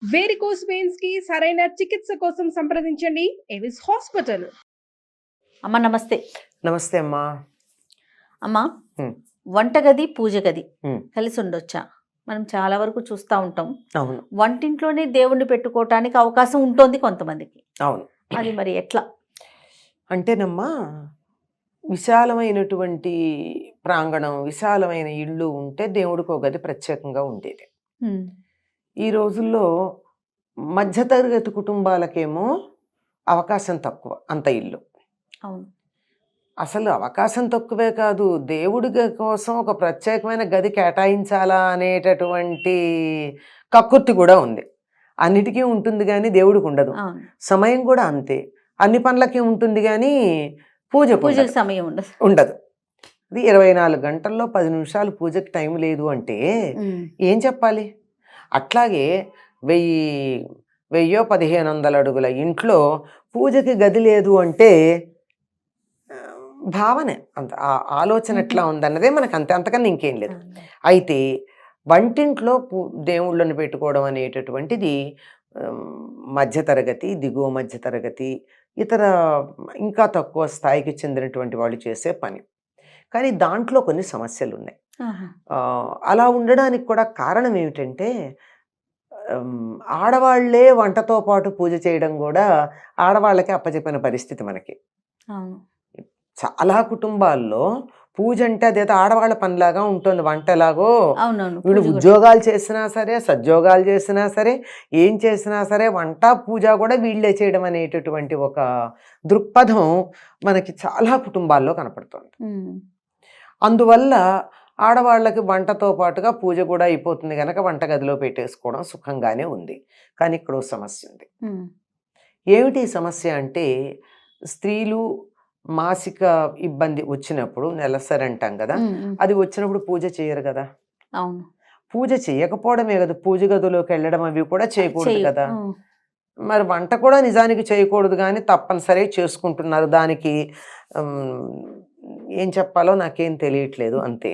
Varicose veins కి సరైన చికిత్స కోసం సంప్రదించండి ఎవిస్ హాస్పిటల్. అమ్మ నమస్తే. నమస్తే అమ్మా. అమ్మా, హ్మ్. వంటగది పూజ గది హ్మ్. కలిసి ఉండొచ్చా? మనం చాలా వరకు చూస్తూ ఉంటాం. అవును. వంటింట్లోనే దేవుణ్ణి పెట్టుకోవటానికి అవకాశం ఉంటుంది కొంతమందికి. అవును. అది మరి ఎట్లా? అంటేనమ్మా, విశాలమైనటువంటి ప్రాంగణం, విశాలమైన ఇల్లు ఉంటే దేవుడికి ఒక గది ప్రత్యేకంగా ఉండేది. ఉమ్, ఈ రోజుల్లో మధ్యతరగతి కుటుంబాలకేమో అవకాశం తక్కువ, అంత ఇల్లు. అవును. అసలు అవకాశం తక్కువే కాదు, దేవుడి కోసం ఒక ప్రత్యేకమైన గది కేటాయించాలా అనేటటువంటి కక్కుర్తి కూడా ఉంది. అన్నిటికీ ఉంటుంది కానీ దేవుడికి ఉండదు. అవును. సమయం కూడా అంతే, అన్ని పనులకి ఉంటుంది కానీ పూజకు పూజకి సమయం ఉండదు. ఉండదు. ఇది 24 గంటల్లో 10 నిమిషాలు పూజకి టైం లేదు అంటే ఏం చెప్పాలి? అట్లాగే 1500 అడుగుల ఇంట్లో పూజకి గది లేదు అంటే భావనే అంత ఆలోచన ఎట్లా ఉందన్నదే మనకు అంతే, అంతకన్నా ఇంకేం లేదు. అయితే వంటింట్లో దేవుళ్ళని పెట్టుకోవడం అనేటటువంటిది మధ్యతరగతి, దిగువ మధ్యతరగతి, ఇతర ఇంకా తక్కువ స్థాయికి చెందినటువంటి వాళ్ళు చేసే పని. కానీ దాంట్లో కొన్ని సమస్యలు ఉన్నాయి. అలా ఉండడానికి కూడా కారణం ఏమిటంటే, ఆడవాళ్లే వంటతో పాటు పూజ చేయడం కూడా ఆడవాళ్ళకి అప్పచెప్పిన పరిస్థితి మనకి. చాలా కుటుంబాల్లో పూజ అంటే అదేదో ఆడవాళ్ళ పనిలాగా ఉంటుంది. వంట ఎలాగో వీళ్ళు ఉద్యోగాలు చేసినా సరే, సద్యోగాలు చేసినా సరే, ఏం చేసినా సరే వంట పూజ కూడా వీళ్ళే చేయడం అనేటటువంటి ఒక దృక్పథం మనకి చాలా కుటుంబాల్లో కనపడుతుంది. అందువల్ల ఆడవాళ్ళకి వంటతో పాటుగా పూజ కూడా అయిపోతుంది కనుక వంటగదిలో పెట్టేసుకోవడం సుఖంగానే ఉంది. కానీ ఇక్కడ సమస్య ఉంది. ఏమిటి సమస్య అంటే, స్త్రీలు మాసిక ఇబ్బంది వచ్చినప్పుడు, నెలసరి అంటాం కదా, అది వచ్చినప్పుడు పూజ చేయరు కదా. అవును. పూజ చేయకపోవడమే కదా, పూజ గదిలోకి వెళ్ళడం అవి కూడా చేయకూడదు కదా. మరి వంట కూడా నిజానికి చేయకూడదు కానీ తప్పనిసరి చేసుకుంటున్నారు. దానికి ఏం చెప్పాలో నాకేం తెలియట్లేదు, అంతే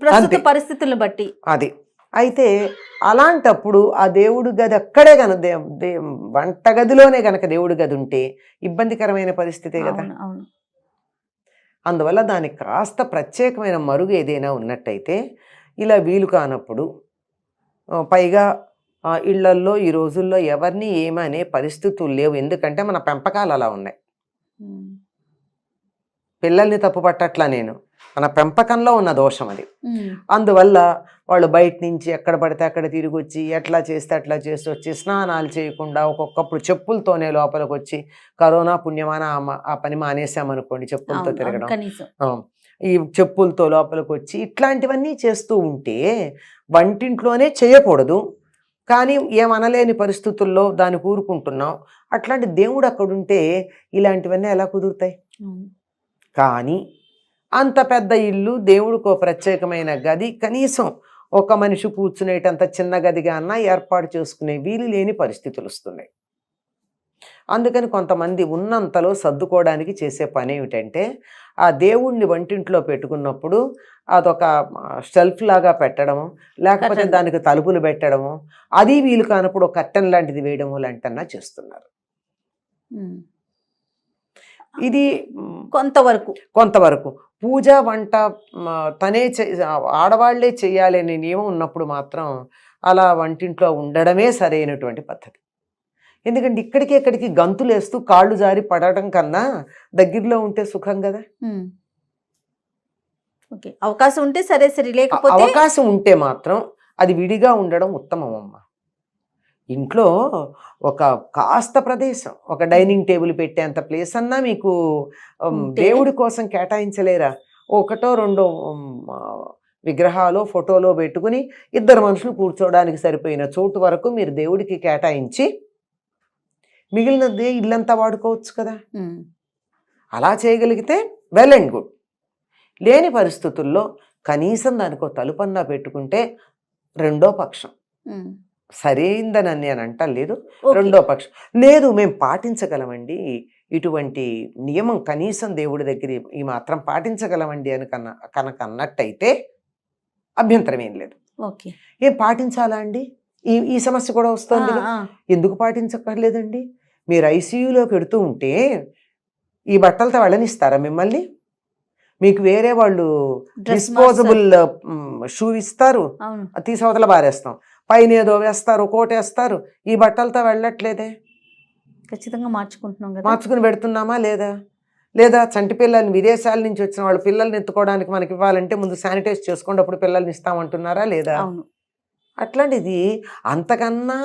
ప్రస్తుత పరిస్థితులను బట్టి అది. అయితే అలాంటప్పుడు ఆ దేవుడి గది అక్కడే కనుక వంటగదిలోనే కనుక దేవుడి గది ఉంటే ఇబ్బందికరమైన పరిస్థితే కదా. అందువల్ల దానికి కాస్త ప్రత్యేకమైన మరుగు ఏదైనా ఉన్నట్టయితే, ఇలా వీలు కానప్పుడు, పైగా ఇళ్లల్లో ఈ రోజుల్లో ఎవరిని ఏమనే పరిస్థితులు లేవు. ఎందుకంటే మన పెంపకాలు అలా ఉన్నాయి. పిల్లల్ని తప్పు పట్టట్లా నేను, మన పెంపకంలో ఉన్న దోషం అది. అందువల్ల వాళ్ళు బయట నుంచి ఎక్కడ పడితే అక్కడ తిరిగి వచ్చి ఎట్లా చేస్తే అట్లా చేసి వచ్చి స్నానాలు చేయకుండా ఒక్కొక్కప్పుడు చెప్పులతోనే లోపలికి వచ్చి, కరోనా పుణ్యమాన ఆ పని మానేసామనుకోండి, చెప్పులతో తిరగడం, ఈ చెప్పులతో లోపలికి వచ్చి ఇట్లాంటివన్నీ చేస్తూ ఉంటే వంటింట్లోనే చేయకూడదు. కానీ ఏమనలేని పరిస్థితుల్లో దాన్ని కూరుకుంటున్నాం. అట్లాంటి దేవుడు అక్కడుంటే ఇలాంటివన్నీ ఎలా కుదురుతాయి? కానీ అంత పెద్ద ఇల్లు, దేవుడికో ప్రత్యేకమైన గది, కనీసం ఒక మనిషి కూర్చునేటంత చిన్న గదిగా అన్నా ఏర్పాటు చేసుకునే వీలు లేని పరిస్థితులు వస్తున్నాయి. అందుకని కొంతమంది ఉన్నంతలో సర్దుకోవడానికి చేసే పని ఏమిటంటే, ఆ దేవుణ్ణి వంటింట్లో పెట్టుకున్నప్పుడు అదొక షెల్ఫ్ లాగా పెట్టడము, లేకపోతే దానికి తలుపులు పెట్టడము, అది వీలు కానప్పుడు ఒక కర్టెన్ లాంటిది వేయడము లాంటివన్నా చేస్తున్నారు. ఇది కొంతవరకు పూజ వంట తనే ఆడవాళ్లే చేయాలనే నియమం ఉన్నప్పుడు మాత్రం అలా వంటింట్లో ఉండడమే సరైనటువంటి పద్ధతి. ఎందుకంటే ఇక్కడికి ఎక్కడికి గంతులు వేస్తూ కాళ్ళు జారి పడటం కన్నా దగ్గరలో ఉంటే సుఖం కదా. అవకాశం ఉంటే సరే సరే, లేకపోతే అవకాశం ఉంటే మాత్రం అది విడిగా ఉండడం ఉత్తమం అమ్మ. ఇంట్లో ఒక కాస్త ప్రదేశం, ఒక డైనింగ్ టేబుల్ పెట్టేంత ప్లేస్ అన్నా మీకు దేవుడి కోసం కేటాయించలేరా? ఒకటో రెండో విగ్రహాలు ఫోటోలో పెట్టుకుని 2 మనుషులు కూర్చోవడానికి సరిపోయిన చోటు వరకు మీరు దేవుడికి కేటాయించి మిగిలినదే ఇల్లంతా వాడుకోవచ్చు కదా. అలా చేయగలిగితే వెల్ అండ్ గుడ్. లేని పరిస్థితుల్లో కనీసం దానికో తలుపన్నా పెట్టుకుంటే రెండో పక్షం. సరైందని నేను అంటలేదు, రెండో పక్షం లేదు మేము పాటించగలమండి, ఇటువంటి నియమం కనీసం దేవుడి దగ్గర ఈ మాత్రం పాటించగలమండి అని కనుక అన్నట్టయితే అభ్యంతరం ఏం లేదు. ఓకే, ఏం పాటించాలా అండి? ఈ ఈ సమస్య కూడా వస్తుంది. ఎందుకు పాటించక్కర్లేదండి? మీరు ఐసీయూలో పెడుతూ ఉంటే ఈ బట్టలతో వెళ్ళనిస్తారా మిమ్మల్ని? మీకు వేరే వాళ్ళు డిస్పోజబుల్ షూ ఇస్తారు, అవును తీసవతల బారేస్తాం, పైన ఏదో వేస్తారు, కోట్ వేస్తారు. ఈ బట్టలతో వెళ్ళట్లేదే, ఖచ్చితంగా మార్చుకుంటున్నాం కదా. మార్చుకుని పెడుతున్నామా లేదా? లేదా చంటి పిల్లల్ని విదేశాల నుంచి వచ్చిన వాళ్ళు పిల్లల్ని ఎత్తుకోవడానికి మనకి ఇవ్వాలంటే ముందు శానిటైజ్ చేసుకోండి, అప్పుడు పిల్లల్ని ఇస్తామంటున్నారా లేదా? అవును అట్లాంటిది అంతకన్నా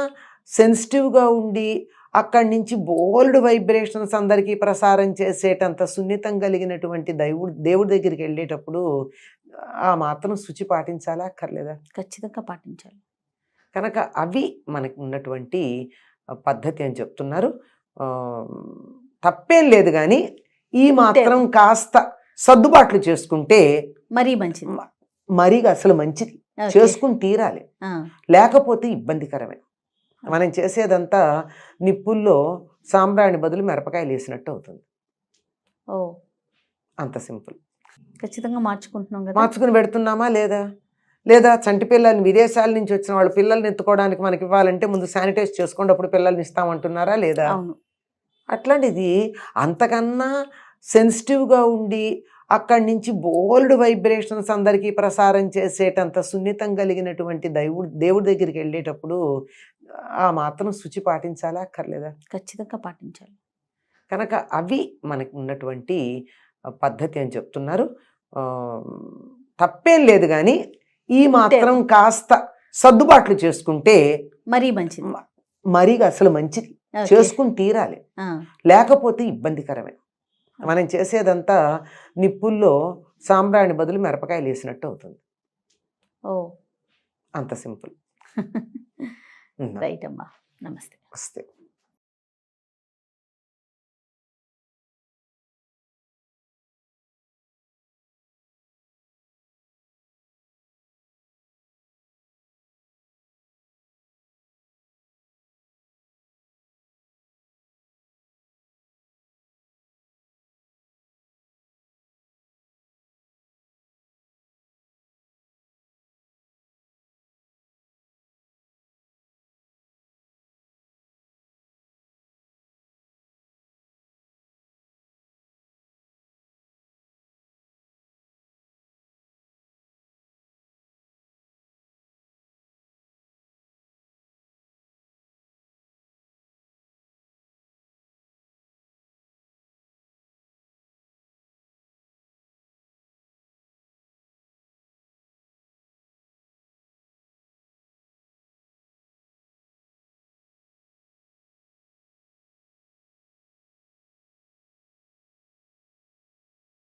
సెన్సిటివ్గా ఉండి అక్కడి నుంచి బోల్డ్ వైబ్రేషన్స్ అందరికీ ప్రసారం చేసేటంత సున్నితం కలిగినటువంటి దేవుడి దగ్గరికి వెళ్ళేటప్పుడు ఆ మాత్రం శుచి పాటించాలా అక్కర్లేదా? ఖచ్చితంగా పాటించాలి. కనుక అవి మనకి ఉన్నటువంటి పద్ధతి అని చెప్తున్నారు. ఆ, తప్పేం లేదు, కానీ ఈ మాత్రం కాస్త సర్దుబాట్లు చేసుకుంటే మరీ మంచిది. మరీ అసలు మంచిది. Okay. చేసుకుని తీరాలి, ఆ, లేకపోతే ఇబ్బందికరమే. మనం చేసేదంతా నిప్పుల్లో సాంబ్రాణి బదులు మిరపకాయలు వేసినట్టు అవుతుంది. ఓ అంత సింపుల్. ఖచ్చితంగా మార్చుకుంటున్నాం కదా. మార్చుకుని పెడుతున్నామా లేదా? లేదా చంటి పిల్లల్ని విదేశాల నుంచి వచ్చిన వాళ్ళు పిల్లల్ని ఎత్తుకోవడానికి మనకి ఇవ్వాలంటే ముందు శానిటైజ్ చేసుకోండి, అప్పుడు పిల్లల్ని ఇస్తామంటున్నారా లేదా? అవును అట్లాంటిది అంతకన్నా సెన్సిటివ్గా ఉండి అక్కడి నుంచి బోల్డ్ వైబ్రేషన్స్ అందరికీ ప్రసారం చేసేటంత సున్నితం కలిగినటువంటి దేవుడి దగ్గరికి వెళ్ళేటప్పుడు ఆ మాత్రం శుచి పాటించాలా అక్కర్లేదా? ఖచ్చితంగా పాటించాలి. కనుక అవి మనకి ఉన్నటువంటి పద్ధతి అని చెప్తున్నారు. ఆ, తప్పేం లేదు, కానీ ఈ మాత్రం కాస్త సర్దుబాట్లు చేసుకుంటే మరీ మంచిది. మరీ అసలు మంచిది. Okay. చేసుకుని తీరాలి, ఆ, లేకపోతే ఇబ్బందికరమే. మనం చేసేదంతా నిప్పుల్లో సాంబ్రాణి బదులు మిరపకాయలు వేసినట్టు అవుతుంది. ఓ అంత సింపుల్. రైట్ అమ్మా. నమస్తే. వస్తే